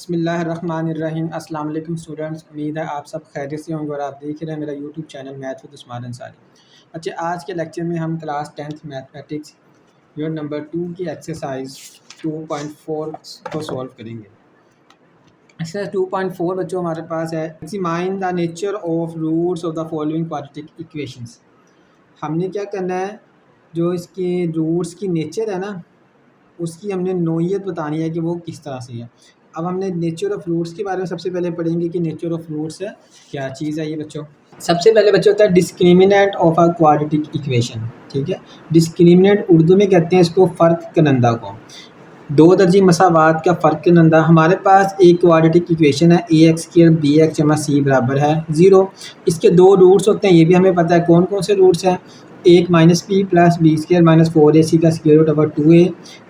बिस्मिल्लाहिर्रहमानिर्रहीम। अस्सलाम वालेकुम स्टूडेंट्स, उम्मीद है आप सब खैरियत से होंगे और आप देख रहे हैं मेरा YouTube channel math with Usman Ansari. अच्छा, आज के लेक्चर में हम class 10th mathematics unit number 2 की एक्सरसाइज 2.4 को सॉल्व करेंगे। एक्सरसाइज 2.4 बच्चों हमारे पास है, examine the nature of roots of the following quadratic equations. हमने क्या करना है, जो इसके रूट्स की नेचर है ना, उसकी हमने नोयत बतानी है कि वो किस तरह से है। अब हमने नेचर ऑफ रूट्स के बारे में सबसे पहले पढ़ेंगे कि नेचर ऑफ रूट्स क्या चीज़ है ये बच्चों। सबसे पहले बच्चों होता है discriminant of a quadratic equation. ठीक है, डिस्क्रिमिनेंट उर्दू में कहते हैं इसको फ़र्क कनंदा को, दो दर्जी मसावात का फ़र्क कनंदा। हमारे पास एक क्वाड्रेटिक इक्वेशन है ए एक्स स्क्वायर बी एक्स जमा सी बराबर है 0। इसके दो रूट्स होते हैं, ये भी हमें पता है कौन कौन से रूट्स हैं। एक minus p plus b square minus 4ac का स्क्वायर रूट ओवर 2a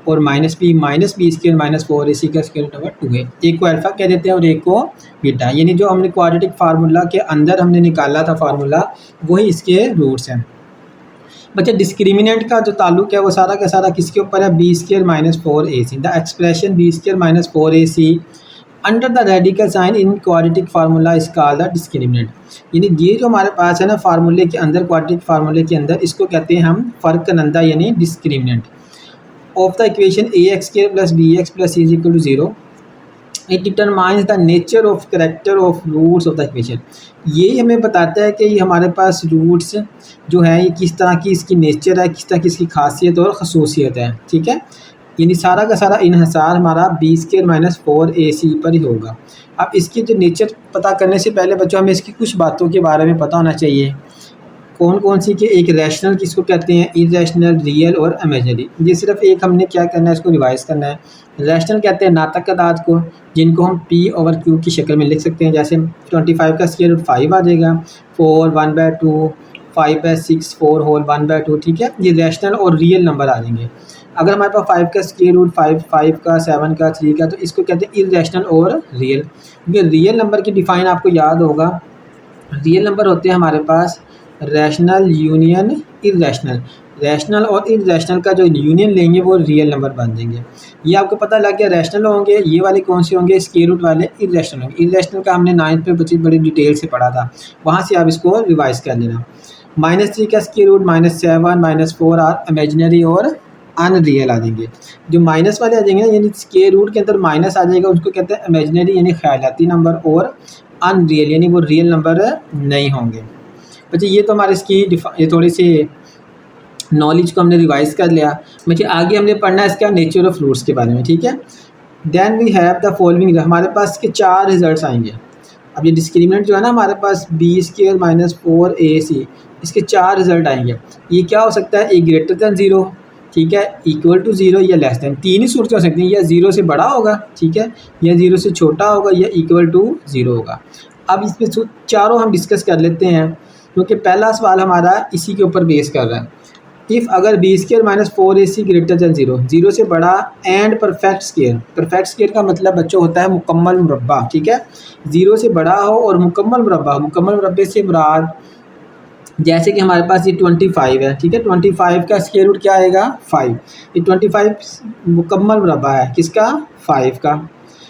और minus p b square minus 4ac का स्क्वायर रूट ओवर 2a। एक को अल्फ़ा कह देते हैं और एक को बीटा, यानी जो हमने क्वाड्रेटिक फार्मूला के अंदर हमने निकाला था फार्मूला, वही इसके रूट्स हैं। बच्चे डिस्क्रिमिनेंट का जो ताल्लुक है वो सारा का सारा किसके ऊपर है, b square minus 4ac। The expression b square minus 4ac under the radical sign in quadratic formula is called the discriminant. यानी ये जो हमारे पास है ना फार्मूले के अंदर, क्वाड्रेटिक फार्मूले के अंदर, इसको कहते हैं हम फ़र्क कनंदा यानी discriminant of the equation a x square plus b x plus c is equal to 0। It determines the nature of character of roots of the equation. ये हमें बताता है कि ये हमारे पास रूट्स जो है ये किस तरह की इसकी नेचर है, किस तरह की इसकी खासियत और खसूसियत है। ठीक है, यानी सारा का सारा इन्हिसार हमारा बी स्क्वायर माइनस 4ac पर ही होगा। अब इसकी जो नेचर पता करने से पहले बच्चों हमें इसकी कुछ बातों के बारे में पता होना चाहिए। कौन कौन सी, कि एक रैशनल किसको कहते हैं, इरेशनल, रियल और इमेजिनरी। ये सिर्फ एक हमने क्या करना है, इसको रिवाइज करना है। रैशनल कहते हैं नातक तादाद को, जिनको हम p ओवर q की शक्ल में लिख सकते हैं। जैसे 25 का स्क्वायर रूट 5 आ जाएगा, 4 1/2, 5/6, 4 होल 1/2। ठीक है, ये रैशनल और रियल नंबर आ जाएंगे। अगर हमारे पास 5 का स्क्वायर रूट 5 का 7 का 3 का, तो इसको कहते हैं इरेशनल और रियल। ये रियल नंबर की डिफाइन आपको याद होगा, रियल नंबर होते हैं हमारे पास रैशनल यूनियन इरेशनल। रैशनल और इरेशनल का जो यूनियन लेंगे वो रियल नंबर बन जाएंगे। ये आपको पता लग गया, रैशनल होंगे ये वाले कौन से होंगे, स्क्वायर रूट वाले इरेशनल होंगे। इरेशनल का हमने 9th में बड़ी डिटेल से पढ़ा था, वहाँ से आप इसको रिवाइज कर लेना। -3 का स्क्वायर रूट -7 -4 आर इमेजिनरी और अनरियल आ जाएंगे। जो माइनस वाले आ जाएंगे ना, यानी स्क्वायर रूट के अंदर माइनस आ जाएगा, उसको कहते हैं इमेजिनरी यानी ख्यालाती नंबर, और अनरियल यानी वो रियल नंबर नहीं होंगे। अच्छा, ये तो हमारे इसकी ये थोड़ी सी नॉलेज को हमने रिवाइज कर लिया। मुझे आगे हमने पढ़ना है इसका नेचर ऑफ रूट्स के बारे में। ठीक है, then we have the following, हमारे पास इसके 4 रिजल्ट्स आएंगे। अब ये डिस्क्रिमिनेंट जो है ना हमारे पास बी स्क्वायर माइनस 4ac, इसके 4 रिजल्ट आएंगे। ये क्या हो सकता है, ए ग्रेटर दैन 0, ठीक है, इक्वल टू 0 या लेस दैन। 3 ही सूरतें हो सकती हैं, या 0 से बड़ा होगा, ठीक है, या 0 से छोटा होगा, या इक्वल टू 0 होगा। अब इसमें चारों हम डिस्कस कर लेते हैं, क्योंकि पहला सवाल हमारा इसी के ऊपर बेस कर रहा है। इफ़ अगर b square minus 4ac greater than 0, 0 से बड़ा and perfect square. Perfect square का मतलब बच्चों होता है मुकम्मल मुरब्बा। ठीक है, 0 से बड़ा हो और मुकम्मल मुरब्बा। मुकम्मल मुरब्बे से मुराद जैसे कि हमारे पास ये 25 है। ठीक है, 25 का स्क्वायर रूट क्या आएगा, 5। ये 25 मुकम्मल मुरब्बा है किसका, 5 का।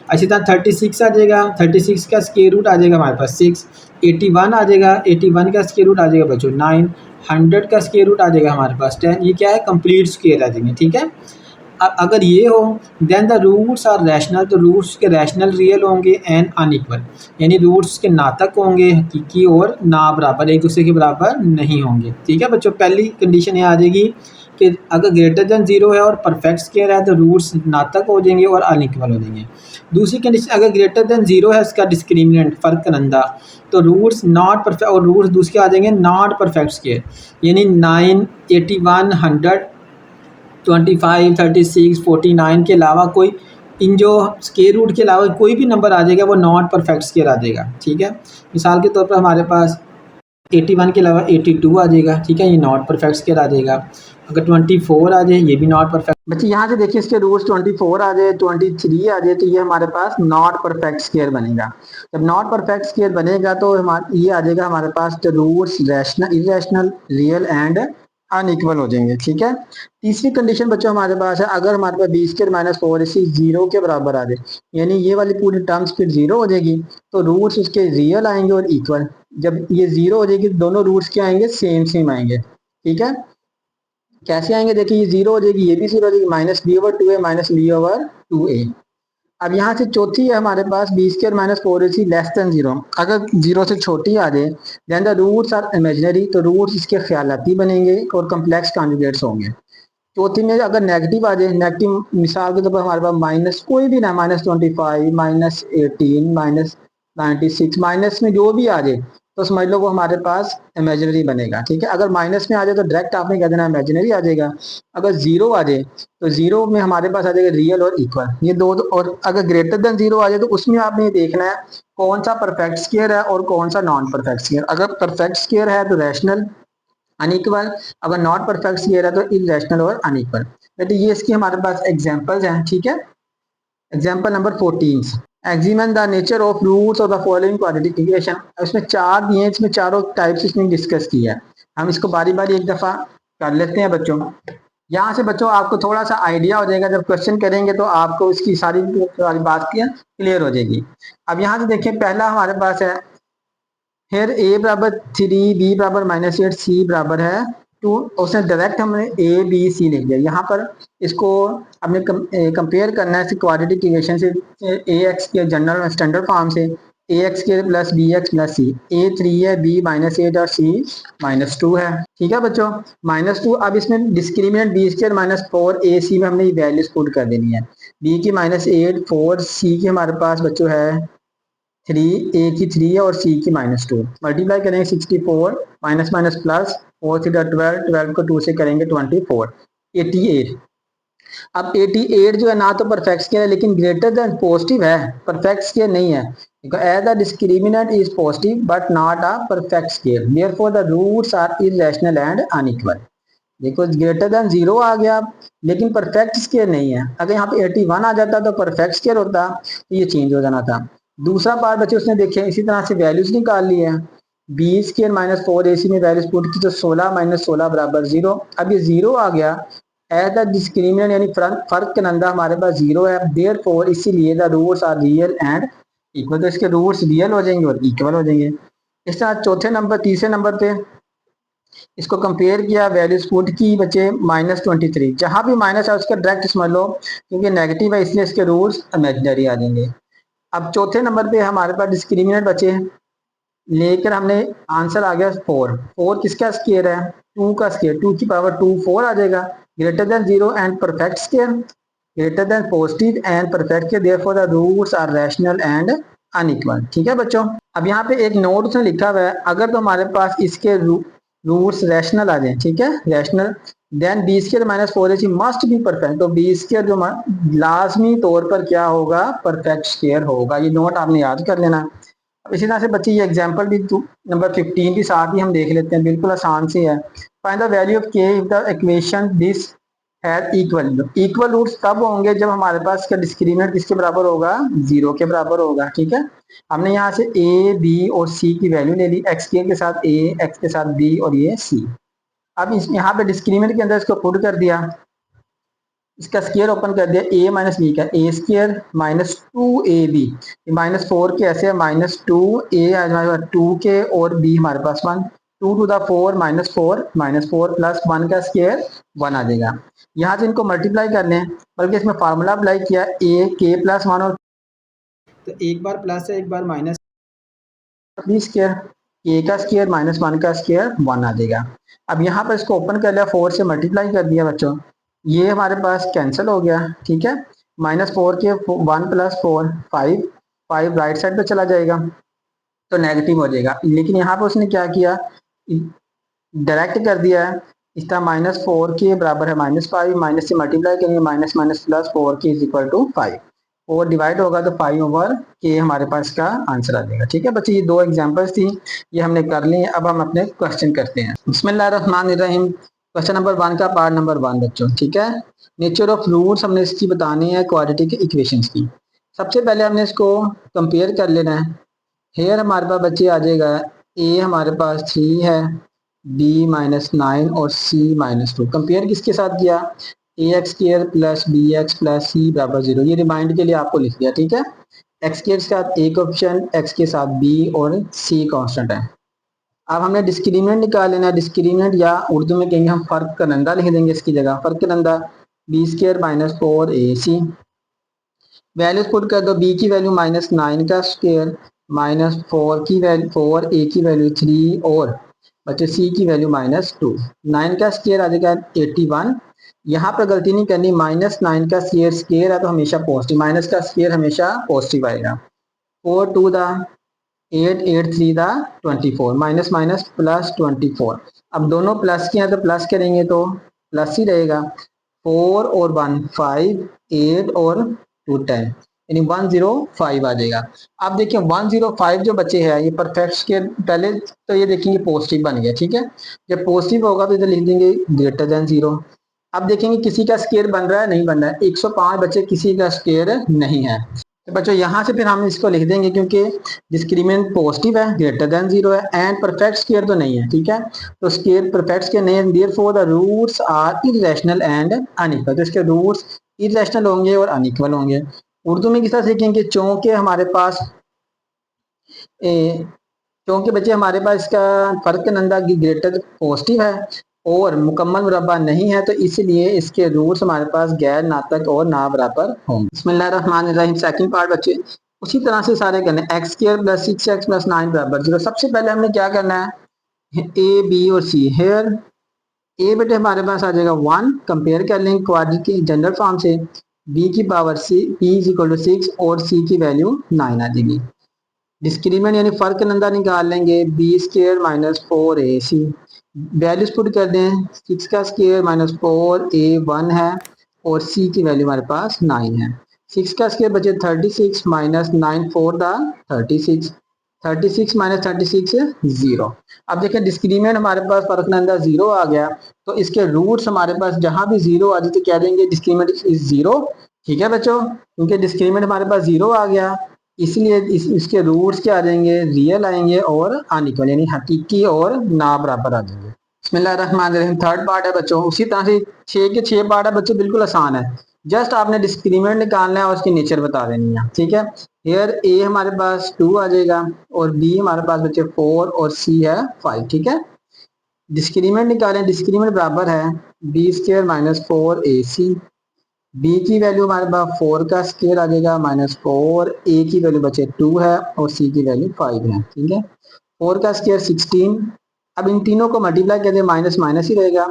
अच्छी तरह 36 आ जाएगा, 36 का स्क्वायर रूट आ जाएगा हमारे पास 6। 81 आ जाएगा, 81 का स्क्वायर रूट आ जाएगा बच्चों 9। 100 का स्क्वायर रूट आ जाएगा हमारे पास 10। ये क्या है, कंप्लीट स्क्वायर आ जाएंगे। ठीक है, अगर ये हो then the roots are rational, तो रूट्स के रैशनल रियल होंगे एंड अनइक्वल, यानी रूट्स के नातक होंगे हकीकी और ना बराबर, एक दूसरे के बराबर नहीं होंगे। ठीक है बच्चों, पहली कंडीशन ये आ जाएगी कि अगर ग्रेटर दैन 0 है और परफेक्ट स्क्वायर है तो रूट्स नातक हो जाएंगे और अनइक्वल हो जाएंगे। दूसरी कंडीशन, अगर ग्रेटर दैन 0 है उसका डिस्क्रिमिनेंट फ़र्क कनंदा, तो रूट्स नॉट परफेक्ट, और रूट्स दूसरे आ जाएंगे नॉट परफेक्ट स्क्वायर, यानी 9, 81, 100, 25, 36, 49 के अलावा कोई, इन जो स्क्वायर रूट के अलावा कोई भी नंबर आ जाएगा वो नॉट परफेक्ट स्क्वायर आ जाएगा। ठीक है, मिसाल के तौर पर हमारे पास 81 के अलावा 82 आ जाएगा। ठीक है, ये नॉट परफेक्ट स्क्वायर आ जाएगा। अगर 24 आ जाए ये भी नॉट परफेक्ट। बच्चे यहाँ से देखिए, इसके रूट्स 24 आ जाए, 23 आ जाए, तो ये हमारे पास नॉट परफेक्ट स्क्वायर बनेगा। जब नॉट परफेक्ट स्क्वायर बनेगा तो ये आ जाएगा हमारे पास the roots rational, irrational, real and unequal हो जाएंगे। ठीक है, तीसरी कंडीशन बच्चों हमारे पास है, अगर हमारे पास बी स्क्वायर माइनस फोर इसी जीरो के बराबर आ जाए, यानी ये वाली पूरी टर्म्स फिर जीरो हो जाएगी, तो रूट्स उसके रियल आएंगे और इक्वल। जब ये जीरो हो जाएगी दोनों रूट्स क्या आएंगे, सेम सेम आएंगे। ठीक है, कैसे आएंगे, देखिए ये जीरो हो जाएगी, ये भी जीरो हो जाएगी, minus b over two a minus b over two a. अब यहाँ से चौथी है हमारे पास b square minus four a c less than zero, अगर जीरो से छोटी आ जाए then the roots are imaginary, तो रूट्स इसके ख्यालाती बनेंगे और कम्प्लेक्स कॉन्जुगेट्स होंगे। चौथी में अगर नेगेटिव आ जाए, नेगेटिव मिसाल के तौर पर हमारे पास माइनस कोई भी ना, माइनस 25 माइनस 18 माइनस 96 माइनस में जो भी आ जाए तो समझ लो वो हमारे पास इमेजिनरी बनेगा। ठीक है, अगर माइनस में आ जाए तो डायरेक्ट आपने कह देना इमेजिनरी आ जाएगा। अगर जीरो आ जाए तो जीरो में हमारे पास आ जाएगा रियल और इक्वल, ये दो। और अगर ग्रेटर देन जीरो आ जाए तो उसमें आपने ये देखना है कौन सा परफेक्ट स्क्वायर है और कौन सा नॉन परफेक्ट स्क्वायर। अगर परफेक्ट स्क्वायर है तो रैशनल अनइक्वल, अगर नॉट परफेक्ट स्क्वायर है तो इरेशनल और अनइक्वल। बेटे ये इसकी हमारे पास एग्जांपल्स हैं। ठीक है, example number 14, examine the nature of roots of the following quadratic equation. इसमें चार दिए, इसमें चारों टाइप्स इसमें डिस्कस किया है। हम इसको बारी बारी एक दफा कर लेते हैं बच्चों। यहाँ से बच्चों आपको थोड़ा सा आइडिया हो जाएगा, जब क्वेश्चन करेंगे तो आपको इसकी सारी सारी बात क्लियर हो जाएगी। अब यहाँ से देखिए पहला हमारे पास है, फिर ए बराबर 3 बी बराबर माइनस 8 सी बराबर है 2, उसने डायरेक्ट हमने ए बी सी लिख दिया। यहाँ पर इसको हमने कंपेयर करना है क्वाड्रेटिक इक्वेशन से, ए एक्स के जनरल स्टैंडर्ड फॉर्म से, ए एक्स के प्लस बी एक्स प्लस सी, ए 3 है, बी माइनस 8 और सी माइनस 2 है। ठीक है बच्चों, माइनस 2। अब इसमें डिस्क्रिमिनेंट बी स्क्र माइनस 4 ए सी में हमने वैल्यूज पुट कर देनी है। बी की माइनस 8 4 सी की हमारे पास बच्चों है 3, ए की 3 है और सी की माइनस 2, मल्टीप्लाई करेंगे 64 माइनस माइनस प्लस 4 थीटा 12, 12 को 2 से करेंगे 24, 88। अब 88 जो है ना तो परफेक्ट स्क्वायर है लेकिन ग्रेटर देन पॉजिटिव है, परफेक्ट स्क्वायर नहीं है। As the discriminant is positive but not a perfect square, therefore the roots are irrational and unequal. देखो ग्रेटर देन जीरो आ गया लेकिन परफेक्ट स्क्वायर नहीं है। अगर यहाँ पे 81 आ जाता तो परफेक्ट स्क्वायर होता, तो ये चेंज हो जाना था। दूसरा पार्ट बच्चे उसने देखे इसी तरह से वैल्यूज निकाल ली है। बी स्क्वायर माइनस 4 ए सी में वैल्यूज पुट की तो 16 माइनस 16 बराबर जीरो। अब ये जीरो आ गया, एज द डिस्क्रिमिनेंट यानी फर्क कनंदा हमारे पास जीरो है, देयरफॉर इसीलिए the roots are real and equal, तो इसके रूट्स रियल हो जाएंगे और इक्वल हो जाएंगे। इस तरह चौथे नंबर तीसरे नंबर पे इसको कंपेयर किया, वैल्यूज पुट की बच्चे -23, जहां भी माइनस है उसका डायरेक्ट समझ लो क्योंकि नेगेटिव है इसलिए इसके रूट्स इमेजिनरी आ जाएंगे। अब चौथे नंबर पे हमारे पास डिस्क्रिमिनेंट बचे लेकर हमने आंसर आ गया 4। 4 किसका स्क्वायर है, 2 का स्क्वायर, 2 की पावर 2 4 आ जाएगा। Greater than zero and perfect square, greater than positive and perfect square, therefore the roots are rational and unequal. ठीक है बच्चों, अब यहाँ पे एक नोट उसने लिखा हुआ है, अगर तो हमारे पास इसके रूट्स रैशनल आ जाए, ठीक है rational, then b square minus 4 ac must be perfect, तो बी स्क्वायर जो लाजमी तौर पर क्या होगा, परफेक्ट स्क्वायर होगा। ये नोट आपने याद कर लेना। अब इसी तरह से बच्चे ये एग्जांपल भी नंबर 15 के साथ ही हम देख लेते हैं, बिल्कुल आसान से है। Find the value of k if the equation this has equal, equal roots तब होंगे जब हमारे पास इसका डिस्क्रिमिनेंट किसके बराबर होगा, जीरो के बराबर होगा। ठीक है, हमने यहाँ से ए बी और सी की वैल्यू ले ली, एक्स के साथ ए, एक्स के साथ बी और ये सी। अब इस यहाँ पे डिस्क्रिमिनेंट के अंदर इसको पुट कर दिया, इसका स्क्वायर ओपन कर दिया, ए माइनस बी का ए स्क्वायर माइनस 2ab, माइनस 4 के ऐसे माइनस 2a हमारे पास 2 के और b हमारे पास 1, 2 टू द 4 माइनस 4 प्लस 1 का स्क्वायर 1 आ जाएगा। यहाँ से इनको मल्टीप्लाई कर लें, बल्कि इसमें फार्मूला अप्लाई किया ए के प्लस 1 और तो एक बार प्लस है एक बार माइनस, बी स्क्वायर ए का स्क्वायर माइनस 1 का स्क्वायर 1 आ जाएगा। अब यहाँ पर इसको ओपन कर लिया, 4 से मल्टीप्लाई कर दिया बच्चों, ये हमारे पास कैंसिल हो गया। ठीक है, -4 के 1 प्लस 4 5, 5 राइट साइड पे चला जाएगा तो नेगेटिव हो जाएगा। लेकिन यहाँ पे उसने क्या किया, डायरेक्ट कर दिया है, इसका -4 के बराबर है -5, माइनस से मल्टीप्लाई करेंगे माइनस माइनस प्लस 4 के इज इक्वल टू 5, और डिवाइड होगा तो 5 ओवर के हमारे पास का आंसर आ जाएगा। ठीक है बच्चे, ये दो एग्जांपल्स थी, ये हमने कर ली। अब हम अपने क्वेश्चन करते हैं। बिस्मिल्लाहिर्रहमानिर्रहीम, क्वेश्चन नंबर 1 का पार्ट नंबर 1 बच्चों। ठीक है, नेचर ऑफ रूट्स हमने इसकी बतानी है क्वाड्रेटिक इक्वेशंस की। सबसे पहले हमने इसको कंपेयर कर लेना है। हेयर हमारे पास बच्चे आ जाएगा, ए हमारे पास 3 है, बी माइनस 9 और सी माइनस 2। कंपेयर किसके साथ किया? A x square plus b x plus c बराबर 0। ये रिमाइंड के लिए आपको लिख दिया, ठीक है। एक्स स्केयर के साथ ए का ऑप्शन, एक्स के साथ बी और सी कांस्टेंट है। अब हमने डिस्क्रिमिनेंट निकाल लेना। डिस्क्रिमिनेंट या उर्दू में कहेंगे हम फर्क करंदा लिख देंगे इसकी जगह, फर्क करंदा बी स्केयर माइनस 4 ए सी। वैल्यूज पुट कर दो, बी की वैल्यू माइनस 9 का स्केयर, माइनस 4 की वैल्यू 4, ए की वैल्यू 3 और बच्चे सी की वैल्यू माइनस 2। 9 का स्केयर आ जाएगा 81। यहाँ पर गलती नहीं करनी, माइनस 9 का स्केयर स्केयर है तो हमेशा पॉजिटिव, माइनस का स्केयर हमेशा पॉजिटिव आएगा। 4 to the 8, 8 3 the 24, minus minus plus 24। अब दोनों प्लस के हैं तो प्लस करेंगे तो प्लस ही रहेगा। 4 और 1 5, 8 और 2 10, यानी 105 आ जाएगा। अब देखिए 105 जो बच्चे हैं ये परफेक्ट के पहले तो ये देखेंगे पॉजिटिव बन गया, ठीक है। जब पॉजिटिव होगा तो इधर लिख देंगे ग्रेटर देन 0। अब देखेंगे किसी का स्केयर बन रहा है नहीं बन रहा है। 105 बच्चे किसी का स्केयर नहीं है, तो बच्चों यहाँ से फिर हम इसको लिख देंगे क्योंकि डिस्क्रिमिनेंट पॉजिटिव है, ग्रेटर देन 0 है एंड परफेक्ट स्केयर तो नहीं है, ठीक है। तो स्केयर परफेक्ट स्केयर नहीं है, therefore the roots are irrational and unequal. तो इसके रूट्स इरेशनल होंगे और अनइक्वल होंगे। उर्दू में किस तरह सीखेंगे? चूंकि हमारे पास क्योंकि बच्चे हमारे पास इसका फर्क नंदा ग्रेटर पॉजिटिव है और मुकम्मल मुरब्बा नहीं है, तो इसलिए इसके रूट्स हमारे पास गैर नातक और ना बराबर होंगे। बिस्मिल्लाहिर्रहमानिर्रहीम। सेकंड पार्ट बच्चे उसी तरह से सारे करने। X square plus 6x plus 9 बराबर 0। सबसे पहले हमने क्या करना है? ए बी और सी। हेयर ए बेटे हमारे पास आ जाएगा 1, कंपेयर कर लेंगे क्वाड्रेटिक की जनरल फॉर्म से। बी की power c, b is equal to 6 और सी की वैल्यू 9 आ जाएगी। डिस्क्रीमेंट यानी फर्क नंदा निकाल लेंगे, b square minus 4ac। Values put कर दें, 6 का स्केयर माइनस 4a 1 है और c की वैल्यू हमारे पास 9 है। 6 का स्केयर बचे 36 माइनस 9 4 द 36, 36 माइनस 36 0। अब देखें डिस्क्रीमेंट हमारे पास फर्क नंदा 0 आ गया, तो इसके रूट्स हमारे पास जहां भी 0 आ जाए तो कह देंगे डिस्क्रीमेंट इज 0, ठीक है बच्चों। क्योंकि डिस्क्रीमेंट हमारे पास 0 आ गया इसलिए इसके रूट्स क्या आ जाएंगे? रियल आएंगे और अनइक्वल यानी हकीकी और ना बराबर आ जाएंगे। बिस्मिल्लाहिर्रहमानिर्रहीम। थर्ड पार्ट है बच्चों उसी तरह से 6 के 6 पार्ट है बच्चों, बिल्कुल आसान है। जस्ट आपने डिस्क्रीमेंट निकालना है और उसकी नेचर बता देनी है, ठीक है। हेयर ए हमारे पास 2 आ जाएगा और बी हमारे पास बच्चे 4 और सी है 5, ठीक है। डिस्क्रीमेंट निकालें, डिस्क्रीमेंट बराबर है b square minus 4ac। B की वैल्यू हमारे पास 4 का स्केयर आ जाएगा माइनस 4, ए की वैल्यू बचे 2 है और सी की वैल्यू 5 है, ठीक है। 4 का स्केयर 16। अब इन तीनों को मल्टीप्लाई कर दें, माइनस माइनस ही रहेगा।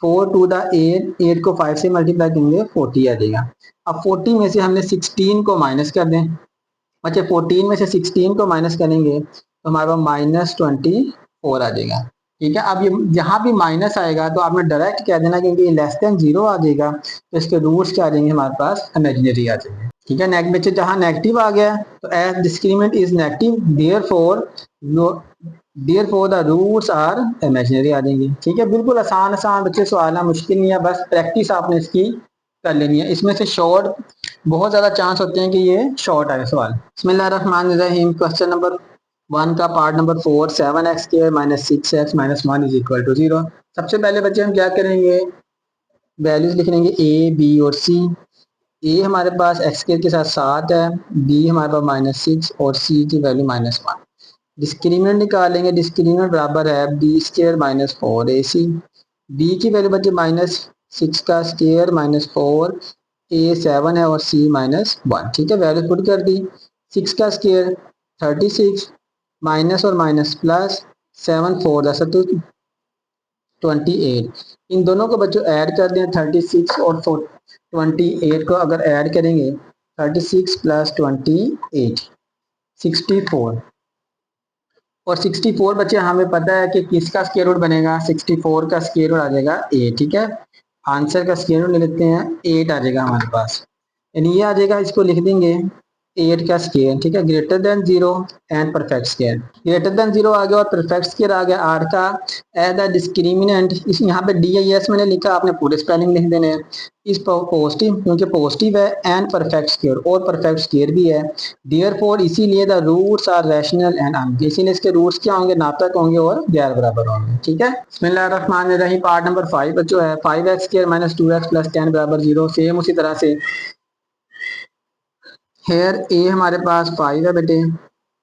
4 टू द 8, 8 को 5 से मल्टीप्लाई करेंगे 40 आ जाएगा। अब 40 में से हमने 16 को माइनस कर दें, अच्छा 14 में से 16 को माइनस करेंगे तो हमारे पास माइनस 24 आ जाएगा, ठीक है। अब ये जहां भी माइनस आएगा तो आपने डायरेक्ट कह देना क्योंकि लेस देन 0 आ जाएगा तो इसके रूट्स क्या आ जाएंगे? हमारे पास इमेजिनरी आ जाएंगे, ठीक है। नेक्स्ट बच्चे जहां नेगेटिव आ गया तो as discriminant is negative therefore the roots are imaginary आ जाएंगे, ठीक है। बिल्कुल आसान आसान बच्चे सवाल है, मुश्किल नहीं है, बस प्रैक्टिस आपने इसकी कर लेनी है। इसमें से शॉर्ट बहुत ज्यादा चांस होते हैं कि ये शॉर्ट आए सवाल। बिस्मिल्लाहिर्रहमानिर्रहीम। क्वेश्चन नंबर 1 का part number 4, 7x square minus 6x minus 1 is equal to 0। सबसे पहले बच्चे हम क्या करेंगे? वैल्यूज लिख लेंगे ए बी और सी। ए हमारे पास एक्स स्क्वायर के साथ 7 है, बी हमारे पास माइनस 6 और सी की वैल्यू माइनस 1। डिस्क्रीमेंट निकालेंगे, डिस्क्रीमेंट बराबर है b square minus 4ac। B की वैल्यू बच्चे माइनस 6 का स्क्वायर माइनस 4, ए 7 है और सी माइनस 1, ठीक है। वैल्यू पुट कर दी, 6 का स्क्वायर 36 माइनस और माइनस प्लस 7 4 दस 28। इन दोनों को बच्चों ऐड कर दें, 36 और 28 को अगर ऐड करेंगे 36 प्लस 28 64 और 64 बच्चे हमें पता है कि किसका स्क्वायर रूट बनेगा? 64 का स्क्वायर रूट आ जाएगा 8, ठीक है। आंसर का स्क्वायर रूट ले लेते हैं 8 आ जाएगा हमारे पास, यानी ये आ जाएगा, इसको लिख देंगे 8 का स्केयर, ठीक है, greater than 0 and perfect square. Greater than 0 आ गया और परफेक्ट स्केयर आ गया 8 का। एज द डिस्क्रिमिनेंट, इस यहाँ पे डी आई एस मैंने लिखा, आपने पूरे स्पेलिंग लिख देने हैं। इस पॉजिटिव, क्योंकि पॉजिटिव है, एंड परफेक्ट स्केयर, और परफेक्ट स्केयर भी है। देयरफॉर, इसीलिए the roots are rational and अनबिग, इसीलिए इसके रूट्स क्या होंगे, नातक होंगे और गैर बराबर होंगे, ठीक है। बिस्मिल्लाहिर्रहमानिर्रहीम, पार्ट नंबर 5 जो है 5x square minus 2x plus 10 बराबर 0। सेम उसी तरह से हेयर ए हमारे पास 5 है बेटे,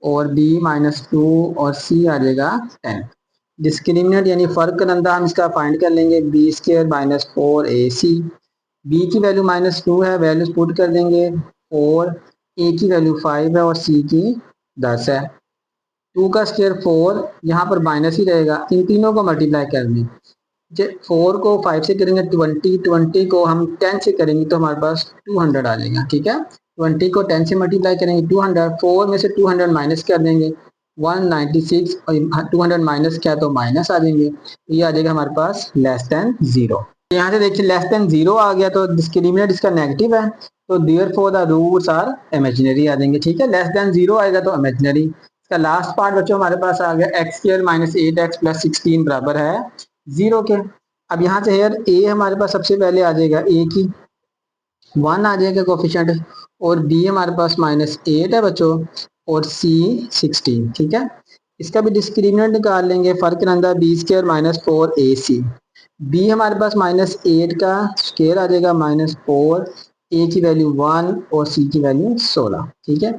और बी -2 और सी आ जाएगा 10। डिस्क्रिमिनेंट यानी फर्क करंदा हम इसका फाइंड कर लेंगे, b square minus 4ac। B की वैल्यू -2 है, वैल्यूज पुट कर देंगे, और ए की वैल्यू 5 है और सी की 10 है। 2 का स्केयर 4, यहाँ पर माइनस ही रहेगा, इन तीनों को मल्टीप्लाई कर दें। 4 को 5 से करेंगे 20, 20 को हम 10 से करेंगे तो हमारे पास 200 आ जाएगा, ठीक है। 20 को 10 से मल्टीप्लाई करेंगे 200, 4 में से 200 माइनस कर देंगे 196, और 200 माइनस किया तो माइनस आ जाएंगे, ये आ जाएगा हमारे पास लेस देन 0। यहाँ से देखिए लेस देन 0 आ गया तो डिस्क्रिमिनेंट इसका नेगेटिव है, तो therefore the roots are imaginary आ जाएंगे, ठीक है। लेस देन 0 आएगा तो इमेजिनरी। इसका लास्ट पार्ट बच्चों हमारे पास आ गया x square minus 8x plus 16 बराबर है 0 के। अब यहाँ से हेयर ए हमारे पास सबसे पहले आ जाएगा, ए की 1 आ जाएगा कोफिशिएंट, और बी हमारे पास -8 है बच्चों, और सी 16, ठीक है। इसका भी डिस्क्रिमिनेंट निकाल लेंगे, फर्क रहता है b square minus 4ac। B हमारे पास -8 का स्क्वायर आ जाएगा -4, ए की वैल्यू 1 और सी की वैल्यू 16, ठीक है।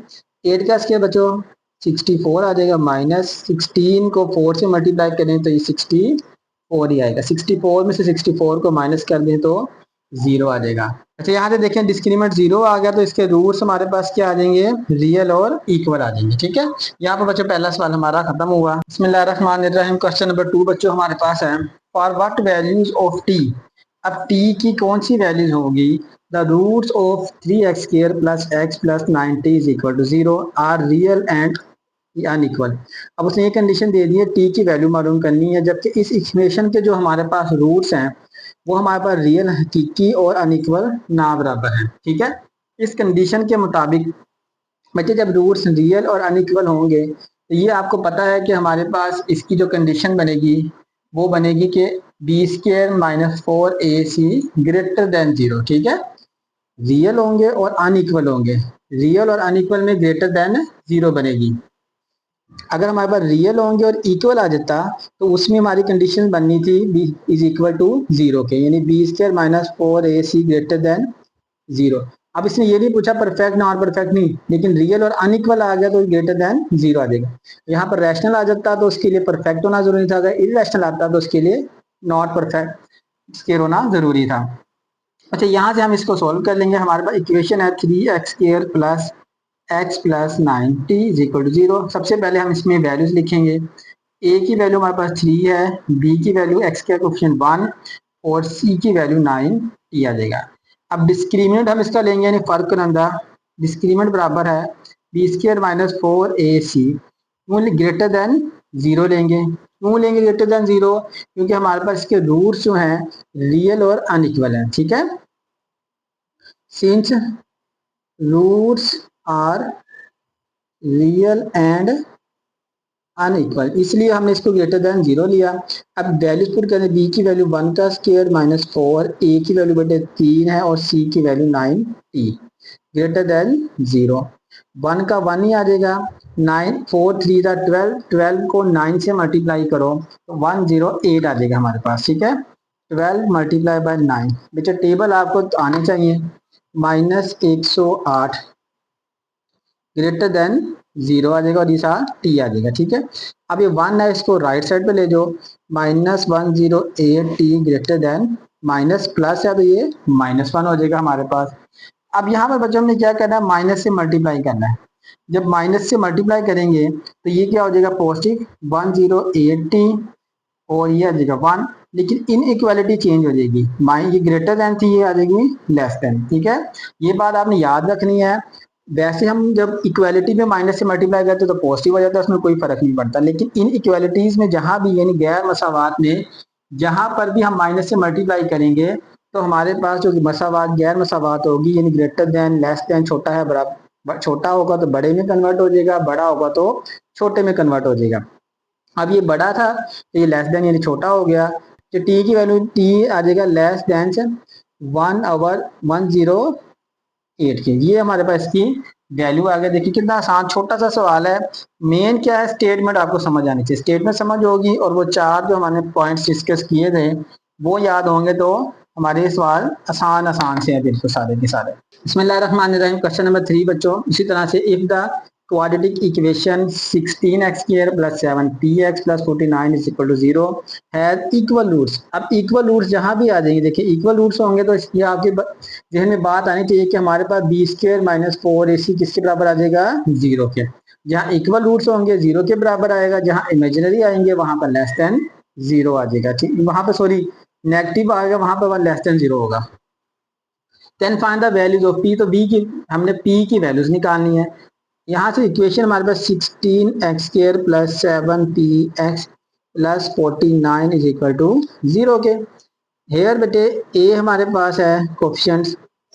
8 का स्क्वायर बच्चों 64 आ जाएगा, -16 को 4 से मल्टीप्लाई करें तो ये 64 ही आएगा। 64 में से 64 को माइनस कर दें तो 0 आ जाएगा। अच्छा यहाँ से देखें डिस्क्रिमिनेंट 0 आ गया तो इसके रूट्स हमारे पास क्या आ जाएंगे, रियल और इक्वल आ जाएंगे, ठीक है। यहाँ पर बच्चों पहला सवाल हमारा खत्म हुआ। बिस्मिल्लाहिर्रहमानिर्रहीम, क्वेश्चन नंबर 2 बच्चों हमारे पास है, for what values of t. अब टी की कौन सी वैल्यूज होगी, the roots of 3x square plus x plus 90 is equal to 0 are real and unequal. अब उसने ये कंडीशन दे दी है, टी की वैल्यू मालूम करनी है, जबकि इस इक्वेशन के जो हमारे पास रूट्स हैं वो हमारे पास रियल, हकीकी और अनइक्वल ना बराबर है, ठीक है। इस कंडीशन के मुताबिक बच्चे जब रूट्स रियल और अनइक्वल होंगे तो ये आपको पता है कि हमारे पास इसकी जो कंडीशन बनेगी वो बनेगी कि b square minus 4ac greater than 0, ठीक है। रियल होंगे और अनइक्वल होंगे, रियल और अनइक्वल में ग्रेटर देन 0 बनेगी। अगर हमारे पास रियल होंगे और इक्वल आ जाता तो उसमें हमारी कंडीशन बननी थी बी इज इक्वल टू 0 के, यानी b square minus 4ac greater than 0। अब इसने ये नहीं पूछा परफेक्ट नॉन परफेक्ट नहीं, लेकिन रियल और अनइक्वल आ गया तो ग्रेटर देन 0 आ जाएगा। यहाँ पर रैशनल आ जाता तो उसके लिए परफेक्ट होना जरूरी था, अगर इरेशनल आता तो उसके लिए नॉट परफेक्ट स्केयर होना जरूरी था। अच्छा यहाँ से हम इसको सोल्व कर लेंगे, हमारे पास इक्वेशन है 3x square plus x plus 90 is equal to 0। सबसे पहले हम इसमें वैल्यूज लिखेंगे, a की वैल्यू हमारे पास 3 है, b की वैल्यू x का कोएफिशिएंट 1 और c की वैल्यू 9t आ जाएगा। अब डिस्क्रिमिनेंट हम इसका लेंगे यानी फर्क करंदा, डिस्क्रिमिनेंट बराबर है बी स्क्वायर माइनस 4ac, क्यों ग्रेटर देन 0 लेंगे, क्यों लेंगे ग्रेटर देन 0, क्योंकि हमारे पास इसके रूट्स जो हैं रियल और अनइक्वल हैं, ठीक है। Since roots are real and unequal, इसलिए हमने इसको ग्रेटर देन 0 लिया। अब वैल्यूज पुट करें, बी की वैल्यू 1 का स्क्वायर माइनस 4, ए की वैल्यू बेटे 3 है और सी की वैल्यू 9t ग्रेटर देन 0। 1 का 1 ही आ जाएगा, 9 4 3 था 12, 12 को 9 से मल्टीप्लाई करो तो 108 आ जाएगा हमारे पास, ठीक है। 12 मल्टीप्लाई बाय 9, बेटा टेबल आपको आने चाहिए, -108 ग्रेटर देन 0 आ जाएगा और ये टी आ जाएगा, ठीक है। अब ये 1 है, इसको राइट साइड पे ले जाओ, -108t greater than, minus plus है तो ये -1 हो जाएगा हमारे पास। अब यहाँ पर बच्चों हमने क्या करना है, माइनस से मल्टीप्लाई करना है। जब माइनस से मल्टीप्लाई करेंगे तो ये क्या हो जाएगा, पॉजिटिव 108t और ये आ जाएगा 1, लेकिन इन इक्वालिटी चेंज हो जाएगी, ये ग्रेटर देन थी ये आ जाएगी लेस देन, ठीक है। ये बात आपने याद रखनी है। वैसे हम जब इक्वालिटी में माइनस से मल्टीप्लाई करते तो पॉजिटिव हो जाता है, उसमें कोई फर्क नहीं पड़ता, लेकिन इन इक्वालिटीज में जहां भी यानी गैर मसावात में जहां पर भी हम माइनस से मल्टीप्लाई करेंगे तो हमारे पास जो मसावात गैर मसावात होगी यानी ग्रेटर देन, लेस देन, छोटा है, बराबर, छोटा होगा तो बड़े में कन्वर्ट हो जाएगा, बड़ा होगा तो छोटे में कन्वर्ट हो जाएगा। अब ये बड़ा था तो ये लेस देन यानी छोटा हो गया, तो टी की वैल्यू टी आ जाएगा लेस देन 1/108 की। ये हमारे पास इसकी वैल्यू आ गया। देखिए कितना आसान छोटा सा सवाल है। मेन क्या है, स्टेटमेंट आपको समझ आनी चाहिए, स्टेटमेंट समझ होगी और वो चार जो हमारे पॉइंट्स डिस्कस किए थे वो याद होंगे तो हमारे सवाल आसान आसान से हैं बिल्कुल सारे के सारे। बिस्मिल्लाहिर्रहमानिर्रहीम। क्वेश्चन नंबर 3 बच्चों, इसी तरह से if the quadratic equation 16x² + 7px + 49 = 0 has equal roots. अब इक्वल रूट्स जहां भी आ जाएंगे, देखिए इक्वल रूट्स होंगे तो ये आपके जहन में बात आनी चाहिए कि हमारे पास b² - 4ac किसके बराबर आ जाएगा, 0 के। जहां इक्वल रूट्स होंगे 0 के बराबर आएगा, जहां इमेजिनरी आएंगे वहां पर लेस देन 0 आ जाएगा। ठीक, वहां पर सॉरी नेगेटिव आएगा, वहां पर लेस देन 0 होगा। Then find the values of p, तो b की हमने p की वैल्यूज निकालनी है। यहाँ से इक्वेशन हमारे पास 16x² + 7px + 49 = 0 के। हेयर बेटे a हमारे पास है कोफिशिएंट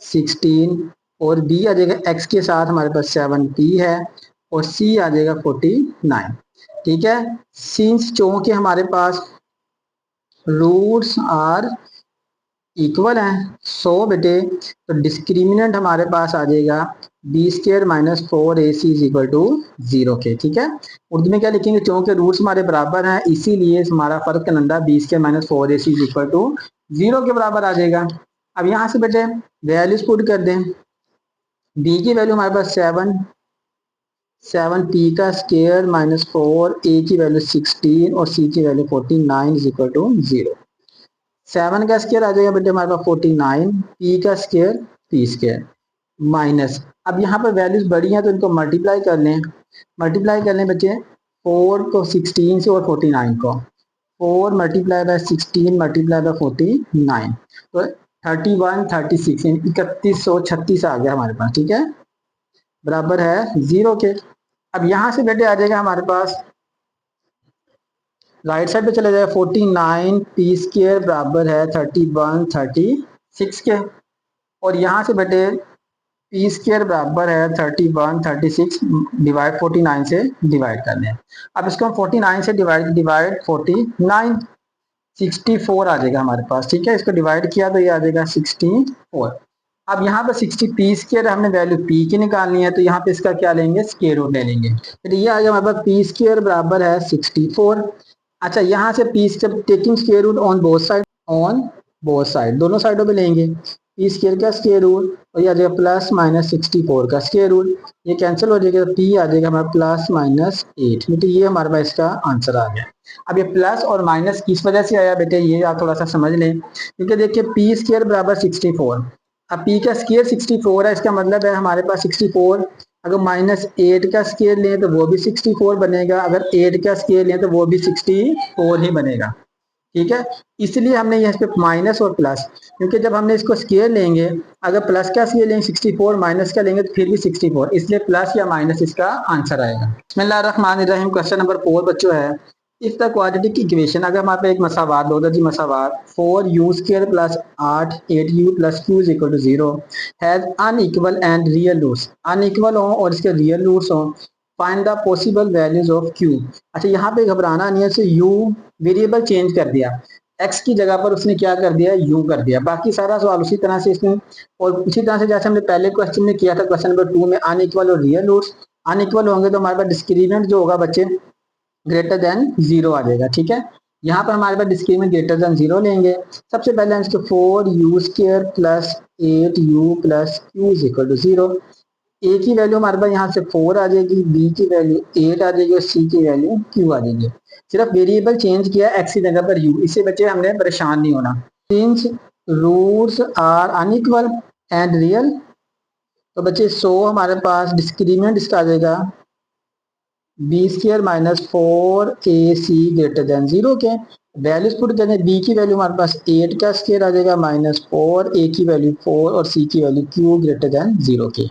16 और b आ जाएगा x के साथ हमारे पास 7p है और c आ जाएगा 49। ठीक है, सिंस चूंकि हमारे पास रूट्स आर इक्वल है, सो बेटे तो डिस्क्रिमिनेंट हमारे पास आ जाएगा b² - 4ac = 0 के। ठीक है, उर्दू में क्या लिखेंगे, चूंकि रूट्स हमारे बराबर हैं इसीलिए हमारा फर्क कलंदा b² - 4ac = 0 के बराबर आ जाएगा। अब यहाँ से बेटे वैल्यूज पुट कर दें। b की वैल्यू हमारे पास 7p² - 4, a की वैल्यू 16 और c की वैल्यू 49 = 0। 7 का स्क्वायर आ जाएगा बेटे हमारे पास 49, p का स्क्वायर p² माइनस, अब यहाँ पर वैल्यूज बड़ी हैं तो इनको मल्टीप्लाई कर लें। मल्टीप्लाई कर लें बच्चे 4 को 16 से और 49 को, 4 × 16 × 49 तो 31 36 3136 आ गया हमारे पास। ठीक है, बराबर है 0 के। अब यहाँ से बेटे आ जाएगा हमारे पास राइट साइड पे चले जाएगा 49p² बराबर है 31 36 के। और यहाँ से बेटे p² बराबर है 31 36 डिवाइड 49 से डिवाइड कर लें। अब इसको हम 49 से डिवाइड 49 64 आ जाएगा हमारे पास। ठीक है, इसको डिवाइड किया तो ये आ जाएगा 64। अब यहाँ पर 60p² हमने वैल्यू p की निकालनी है तो यहाँ पे इसका क्या लेंगे, स्क्वायर रूट ले लेंगे। तो ये आ गया हमारे पास p² बराबर है 64। अच्छा, यहाँ से taking square root on both side दोनों साइडों पे लेंगे। p² का स्क्वायर रूट और ये आ जाएगा +/64 का स्क्वायर रूट, ये कैंसिल हो जाएगा, p आ जाएगा हमारा +/8। बेटे ये हमारे पास इसका आंसर आ गया। अब ये प्लस और माइनस किस वजह से आया बेटे, ये आप थोड़ा सा समझ लें, क्योंकि देखिए p² बराबर 64। अब p का स्क्वायर 64 है, इसका मतलब है हमारे पास 64, अगर -8 का स्क्वायर लें तो वो भी 64 बनेगा, अगर 8 का स्क्वायर लें तो वो भी 64 ही बनेगा। ठीक है, इसलिए हमने यहाँ पे माइनस और प्लस, क्योंकि जब हमने इसको स्क्वायर लेंगे, अगर प्लस का स्क्वायर लेंगे 64, माइनस का लेंगे तो फिर भी 64, इसलिए प्लस या माइनस इसका आंसर आएगा। बिस्मिल्लाहिर्रहमानिर्रहीम। क्वेश्चन नंबर 4 बच्चों है, इफ द क्वाड्रेटिक इक्वेशन, अगर हमारे पे एक मसावार दो मसावार 4u² + 8u + q = 0 has unequal and real roots, unequal हो और इसके रियल रूट्स हो, find the possible values of q। अच्छा, यहाँ पे घबराना नहीं है, से u वेरिएबल चेंज कर दिया, x की जगह पर उसने क्या कर दिया, u कर दिया, बाकी सारा सवाल उसी तरह से इसमें, और उसी तरह से जैसे हमने पहले क्वेश्चन में किया था क्वेश्चन नंबर 2 में, अनइक्वल और रियल रूट्स। अनइक्वल होंगे तो हमारे पास डिस्क्रिमिनेंट जो होगा बच्चे ग्रेटर देन 0 आ जाएगा। ठीक है, यहाँ पर हमारे पास डिस्क्रिमिनेंट ग्रेटर देन 0 लेंगे। सबसे पहले हम इसको 4u² + 8u + q = 0। a की वैल्यू हमारे पास यहाँ से 4 आ जाएगी, b की वैल्यू 8 आ जाएगी और c की वैल्यू q आ जाएगी। सिर्फ वेरिएबल चेंज किया x की जगह पर u, इससे बच्चे हमने परेशान नहीं होना। Since roots are unequal and real, तो बच्चे सो हमारे पास डिस्क्रिमिनेंट इसका आ जाएगा b² - 4ac > 0 के। वैल्यूज पुट करें, b की वैल्यू हमारे पास 8 का स्क्वायर आ जाएगा -4, a की वैल्यू 4 और c की वैल्यू q > 0 के।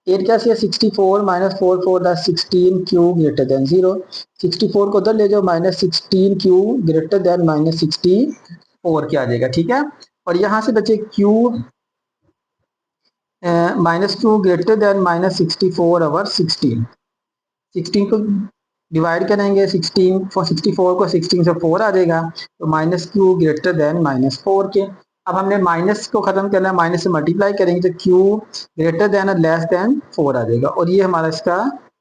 8 का स्क्वायर 64 -4 4 10 16 q > 0। 64 को उधर ले जाओ, -16 q > -64 क्या आ जाएगा। ठीक है, और यहाँ से बचे q -2 ग्रेटर देन -64/16। 16 को डिवाइड करेंगे, 64 को 16 से 4 आ जाएगा, तो -q ग्रेटर देन -4 के। अब हमने माइनस को खत्म करना है, माइनस से मल्टीप्लाई करेंगे तो q ग्रेटर देन और लेस देन 4 आ जाएगा, और ये हमारा इसका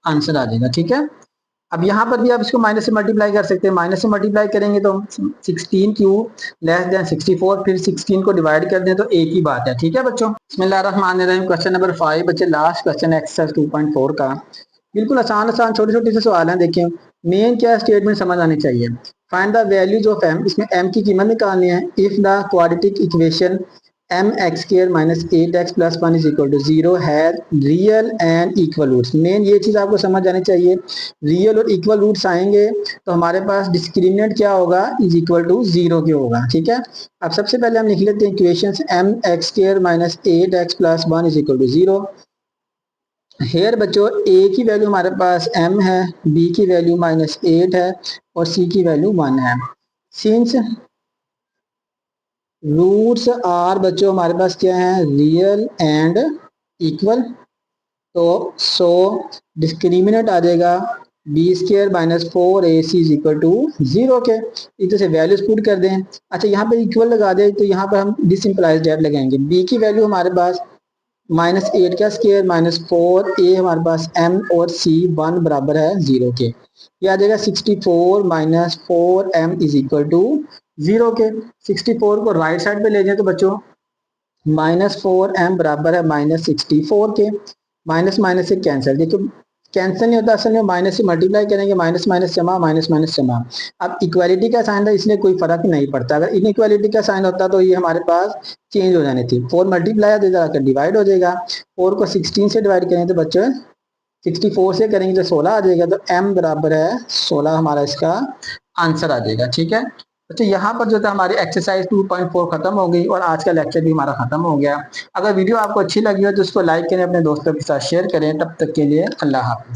आंसर आ जाएगा। ठीक है, अब यहाँ पर भी आप इसको माइनस से मल्टीप्लाई कर सकते हैं, माइनस से मल्टीप्लाई करेंगे तो 16q लेस देन 64, फिर 16 को डिवाइड कर दें तो एक ही बात है। ठीक है बच्चों, बिस्मिल्लाहिर्रहमानिर्रहीम। क्वेश्चन नंबर 5 बच्चे, लास्ट क्वेश्चन एक्सरसाइज 2.4 का। बिल्कुल आसान आसान छोटे छोटे से सवाल हैं। देखिए मेन क्या स्टेटमेंट समझ आनी चाहिए। Find the values of m, इसमें m की कीमत निकालनी है। If the quadratic equation mx² - 8x + 1 = 0 has real and equal roots. Main ये चीज आपको समझ आनी चाहिए। रियल और इक्वल रूट्स आएंगे तो हमारे पास डिस्क्रिमिनेंट क्या होगा, इज इक्वल टू 0 के होगा। ठीक है, अब सबसे पहले हम लिख लेते हैं इक्वेशंस mx² - 8x + 1 = 0। हेयर बच्चों a की वैल्यू हमारे पास m है, b की वैल्यू -8 है और c की वैल्यू 1 है। सिंस रूट्स आर बच्चों हमारे पास क्या है, रियल एंड इक्वल, तो सो डिस्क्रिमिनेंट आ जाएगा b² - 4ac = 0 के। इधर से वैल्यूज पुट कर दें। अच्छा यहाँ पे इक्वल लगा दे तो यहाँ पर हम दिस इंप्लाइज दैट लगाएंगे। b की वैल्यू हमारे पास -8 का स्क्वायर -4, a हमारे पास m और c 1 बराबर है 0 के। ये आ जाएगा 64 - 4m = 0 के। 64 को राइट साइड पे ले जाए तो बच्चों -4m बराबर है -64 के। माइनस माइनस से कैंसिल, देखो कैंसिल नहीं होता, असल में माइनस से मल्टीप्लाई करेंगे, माइनस माइनस जमा, माइनस माइनस जमा। अब इक्वालिटी का साइन था इसलिए कोई फर्क नहीं पड़ता। अगर इनइक्वालिटी का साइन होता तो ये हमारे पास चेंज हो जानी थी। 4 मल्टीप्लाई तो जाकर डिवाइड हो जाएगा। 4 को 16 से डिवाइड करेंगे तो बच्चों 64 से करेंगे तो 16 आ जाएगा, तो m बराबर है 16 हमारा इसका आंसर आ जाएगा। ठीक है, अच्छा यहाँ पर जो था हमारी एक्सरसाइज 2.4 खत्म हो गई और आज का लेक्चर भी हमारा खत्म हो गया। अगर वीडियो आपको अच्छी लगी हो तो उसको लाइक करें, अपने दोस्तों के साथ शेयर करें। तब तक के लिए अल्लाह हाफ़िज़।